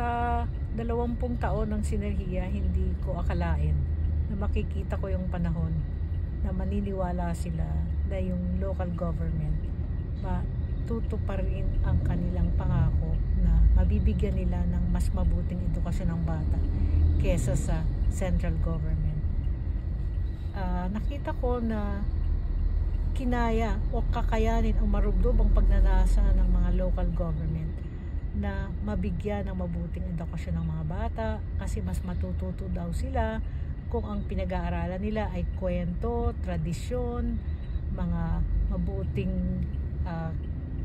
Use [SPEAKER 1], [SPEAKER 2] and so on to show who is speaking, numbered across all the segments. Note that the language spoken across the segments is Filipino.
[SPEAKER 1] Sa 20 taon ng sinerhiya, hindi ko akalain na makikita ko yung panahon na maniniwala sila na yung local government matutuparin ang kanilang pangako na mabibigyan nila ng mas mabuting edukasyon ng bata kesa sa central government. Nakita ko na kinaya o kakayanin ang marubdob ang pagnanasa ng mga local government na mabigyan ng mabuting edukasyon ng mga bata kasi mas matututo daw sila kung ang pinag-aaralan nila ay kwento, tradisyon, mga mabuting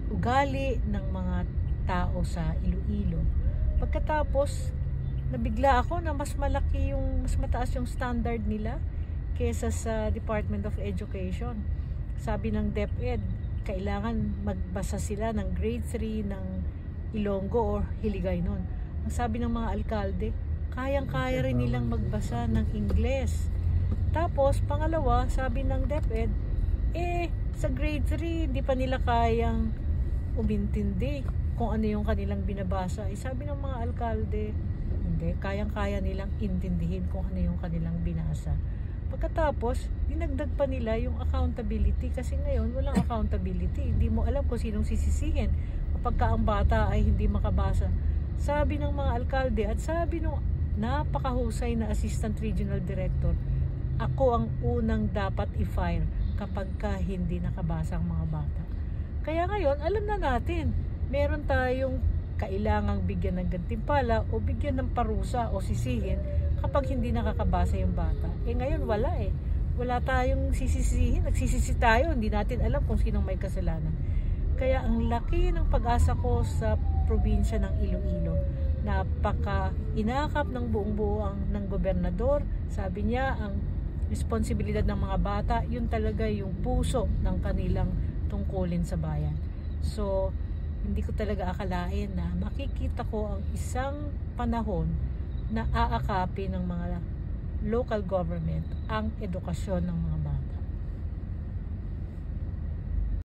[SPEAKER 1] ugali ng mga tao sa Iloilo. Pagkatapos, nabigla ako na mas mataas yung standard nila kesa sa Department of Education. Sabi ng DepEd, kailangan magbasa sila ng grade 3 ng Ilonggo or Hiligaynon. Ang sabi ng mga alkalde, kayang-kaya rin nilang magbasa ng Ingles. Tapos, pangalawa, sabi ng DepEd, sa grade 3, hindi pa nila kayang umintindi kung ano yung kanilang binabasa. Sabi ng mga alkalde, hindi, kayang-kaya nilang intindihin kung ano yung kanilang binasa. Pagkatapos, dinagdag pa nila yung accountability kasi ngayon walang accountability. Hindi mo alam kung sinong sisisihin kapag ang bata ay hindi makabasa. Sabi ng mga alkalde at sabi ng napakahusay na Assistant Regional Director, ako ang unang dapat i-fire kapag hindi nakabasa ang mga bata. Kaya ngayon, alam na natin, meron tayong kailangang bigyan ng gantimpala o bigyan ng parusa o sisihin kapag hindi nakakabasa yung bata. Ngayon wala Wala tayong sisisihin, nagsisisi tayo, hindi natin alam kung sinong may kasalanan. Kaya ang laki ng pag-asa ko sa probinsya ng Iloilo. Inakap ng buong buo ng gobernador. Sabi niya, ang responsibilidad ng mga bata, yun talaga yung puso ng kanilang tungkulin sa bayan. So, hindi ko talaga akalain na makikita ko ang isang panahon na aakapin ng mga local government ang edukasyon ng mga bata.